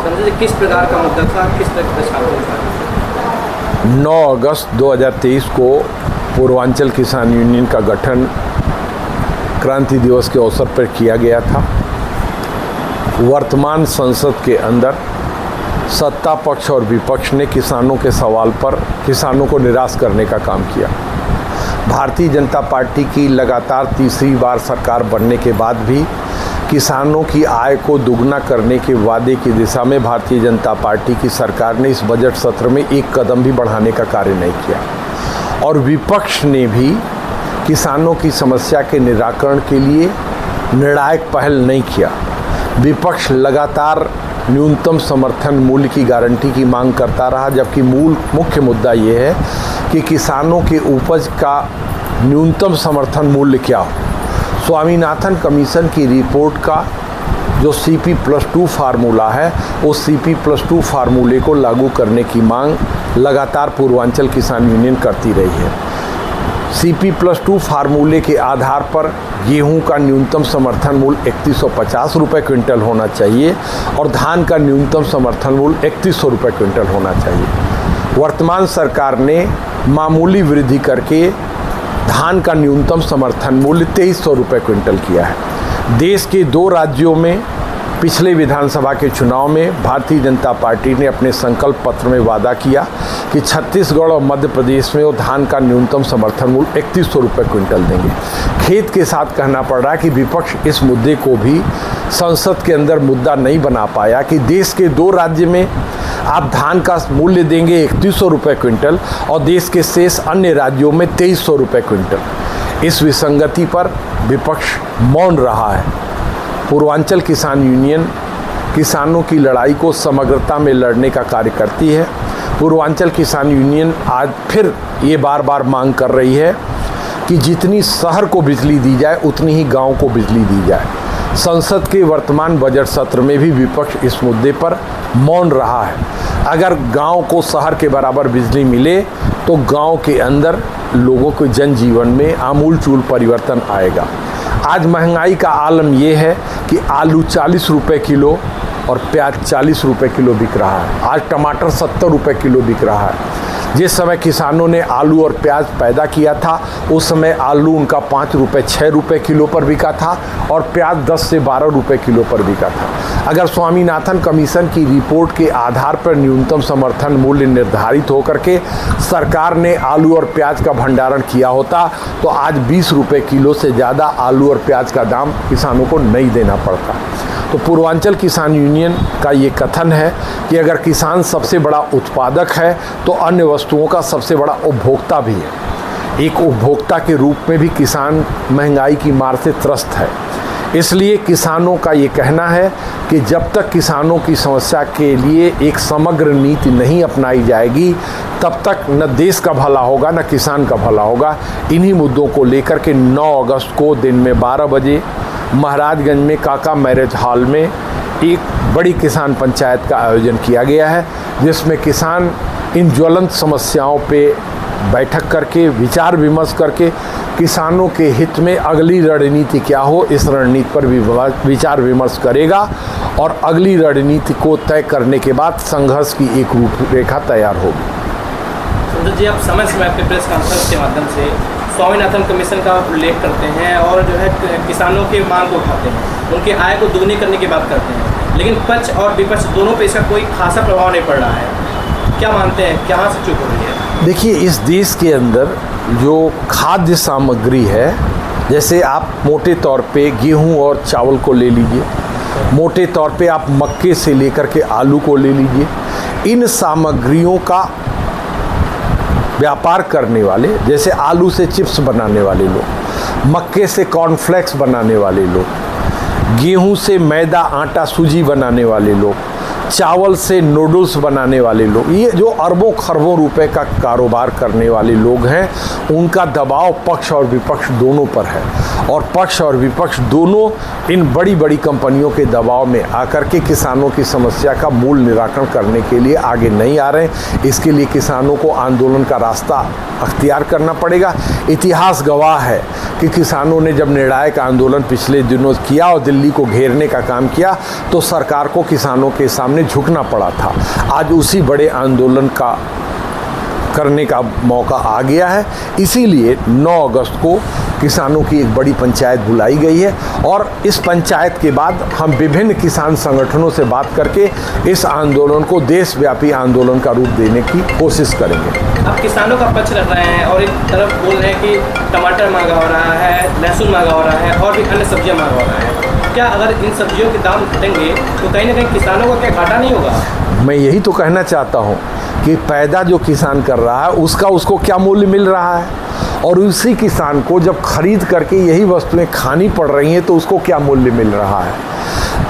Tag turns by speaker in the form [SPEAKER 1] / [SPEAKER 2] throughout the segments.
[SPEAKER 1] समझे किस प्रकार का मुद्दा था, किस तरह का छात्रों था?
[SPEAKER 2] 9 अगस्त 2023 को पूर्वांचल किसान यूनियन का गठन क्रांति दिवस के अवसर पर किया गया था। वर्तमान संसद के अंदर सत्ता पक्ष और विपक्ष ने किसानों के सवाल पर किसानों को निराश करने का काम किया। भारतीय जनता पार्टी की लगातार तीसरी बार सरकार बनने के बाद भी किसानों की आय को दुगना करने के वादे की दिशा में भारतीय जनता पार्टी की सरकार ने इस बजट सत्र में एक कदम भी बढ़ाने का कार्य नहीं किया और विपक्ष ने भी किसानों की समस्या के निराकरण के लिए निर्णायक पहल नहीं किया। विपक्ष लगातार न्यूनतम समर्थन मूल्य की गारंटी की मांग करता रहा, जबकि मुख्य मुद्दा ये है कि किसानों के उपज का न्यूनतम समर्थन मूल्य क्या हो। स्वामीनाथन कमीशन की रिपोर्ट का जो CP+2 फार्मूला है, उस CP+2 फार्मूले को लागू करने की मांग लगातार पूर्वांचल किसान यूनियन करती रही है। CP+2 फार्मूले के आधार पर गेहूं का न्यूनतम समर्थन मूल्य 3150 रुपये क्विंटल होना चाहिए और धान का न्यूनतम समर्थन मूल्य 3100 रुपये क्विंटल होना चाहिए। वर्तमान सरकार ने मामूली वृद्धि करके धान का न्यूनतम समर्थन मूल्य 2300 रुपये क्विंटल किया है। देश के 2 राज्यों में पिछले विधानसभा के चुनाव में भारतीय जनता पार्टी ने अपने संकल्प पत्र में वादा किया कि छत्तीसगढ़ और मध्य प्रदेश में वो धान का न्यूनतम समर्थन मूल्य 3100 रुपये क्विंटल देंगे। खेद के साथ कहना पड़ रहा है कि विपक्ष इस मुद्दे को भी संसद के अंदर मुद्दा नहीं बना पाया कि देश के 2 राज्य में आप धान का मूल्य देंगे 3100 रुपये क्विंटल और देश के शेष अन्य राज्यों में 2300 रुपये क्विंटल। इस विसंगति पर विपक्ष मौन रहा है। पूर्वांचल किसान यूनियन किसानों की लड़ाई को समग्रता में लड़ने का कार्य करती है। पूर्वांचल किसान यूनियन आज फिर ये बार बार मांग कर रही है कि जितनी शहर को बिजली दी जाए उतनी ही गांव को बिजली दी जाए। संसद के वर्तमान बजट सत्र में भी विपक्ष इस मुद्दे पर मौन रहा है। अगर गांव को शहर के बराबर बिजली मिले तो गांव के अंदर लोगों के जनजीवन में आमूलचूल परिवर्तन आएगा। आज महंगाई का आलम ये है कि आलू 40 रुपये किलो और प्याज 40 रुपये किलो बिक रहा है। आज टमाटर 70 रुपये किलो बिक रहा है। जिस समय किसानों ने आलू और प्याज पैदा किया था उस समय आलू उनका 5 रुपये 6 रुपये किलो पर बिका था और प्याज 10 से 12 रुपये किलो पर बिका था। अगर स्वामीनाथन कमीशन की रिपोर्ट के आधार पर न्यूनतम समर्थन मूल्य निर्धारित होकर के सरकार ने आलू और प्याज का भंडारण किया होता तो आज 20 रुपये किलो से ज़्यादा आलू और प्याज का दाम किसानों को नहीं देना पड़ता। तो पूर्वांचल किसान यूनियन का ये कथन है कि अगर किसान सबसे बड़ा उत्पादक है तो अन्य वस्तुओं का सबसे बड़ा उपभोक्ता भी है। एक उपभोक्ता के रूप में भी किसान महंगाई की मार से त्रस्त है। इसलिए किसानों का ये कहना है कि जब तक किसानों की समस्या के लिए एक समग्र नीति नहीं अपनाई जाएगी तब तक न देश का भला होगा न किसान का भला होगा। इन्हीं मुद्दों को लेकर के 9 अगस्त को दिन में 12 बजे महाराजगंज में काका मैरिज हॉल में एक बड़ी किसान पंचायत का आयोजन किया गया है, जिसमें किसान इन ज्वलंत समस्याओं पे बैठक करके विचार विमर्श करके किसानों के हित में अगली रणनीति क्या हो इस रणनीति पर विचार विमर्श करेगा और अगली रणनीति को तय करने के बाद संघर्ष की एक रूपरेखा तैयार होगी।
[SPEAKER 1] सुंदर जी, आप समय समय पर प्रेस कॉन्फ्रेंस के माध्यम से स्वामीनाथन कमीशन का उल्लेख करते हैं और जो है किसानों की मांग को उठाते हैं, उनकी आय को दुगनी करने की बात करते हैं, लेकिन पक्ष और विपक्ष दोनों पे इसका कोई खासा प्रभाव नहीं पड़ रहा है। क्या मानते हैं, कहाँ से चूक हो रही है?
[SPEAKER 2] देखिए, इस देश के अंदर जो खाद्य सामग्री है, जैसे आप मोटे तौर पे गेहूं और चावल को ले लीजिए, मोटे तौर पे आप मक्के से लेकर के आलू को ले लीजिए, इन सामग्रियों का व्यापार करने वाले, जैसे आलू से चिप्स बनाने वाले लोग, मक्के से कॉर्नफ्लेक्स बनाने वाले लोग, गेहूं से मैदा आटा सूजी बनाने वाले लोग, चावल से नूडल्स बनाने वाले लोग, ये जो अरबों खरबों रुपए का कारोबार करने वाले लोग हैं, उनका दबाव पक्ष और विपक्ष दोनों पर है और पक्ष और विपक्ष दोनों इन बड़ी बड़ी कंपनियों के दबाव में आकर के किसानों की समस्या का मूल निराकरण करने के लिए आगे नहीं आ रहे हैं। इसके लिए किसानों को आंदोलन का रास्ता अख्तियार करना पड़ेगा। इतिहास गवाह है कि किसानों ने जब निर्णायक आंदोलन पिछले दिनों किया और दिल्ली को घेरने का काम किया तो सरकार को किसानों के सामने सामने झुकना पड़ा था। आज उसी बड़े आंदोलन का करने का मौका आ गया है। इसीलिए 9 अगस्त को किसानों की एक बड़ी पंचायत बुलाई गई है और इस पंचायत के बाद हम विभिन्न किसान संगठनों से बात करके इस आंदोलन को देशव्यापी आंदोलन का रूप देने की कोशिश करेंगे।
[SPEAKER 1] अब किसानों का पक्ष रख रहे हैं और एक तरफ बोल रहे हैं कि टमाटर महंगा हो रहा है, लहसुन महंगा हो रहा है और भी अन्य सब्जियां महंगा हो रहा है। क्या अगर इन सब्जियों के दाम घटेंगे तो कहीं ना कहीं किसानों का क्या घाटा नहीं होगा?
[SPEAKER 2] मैं यही तो कहना चाहता हूँ कि पैदा जो किसान कर रहा है उसको क्या मूल्य मिल रहा है और उसी किसान को जब खरीद करके यही वस्तुएं खानी पड़ रही हैं तो उसको क्या मूल्य मिल रहा है।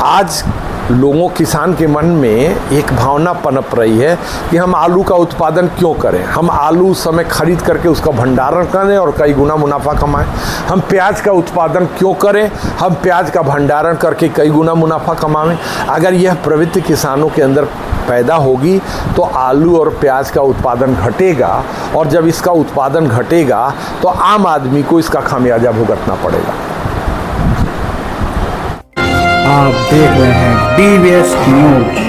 [SPEAKER 2] आज लोगों किसान के मन में एक भावना पनप रही है कि हम आलू का उत्पादन क्यों करें, हम आलू उस समय खरीद करके उसका भंडारण करें और कई गुना मुनाफा कमाएं। हम प्याज का उत्पादन क्यों करें, हम प्याज का भंडारण करके कई गुना मुनाफा कमाएं। अगर यह प्रवृत्ति किसानों के अंदर पैदा होगी तो आलू और प्याज का उत्पादन घटेगा और जब इसका उत्पादन घटेगा तो आम आदमी को इसका खामियाजा भुगतना पड़ेगा।
[SPEAKER 3] आप देख रहे हैं DVS न्यूज।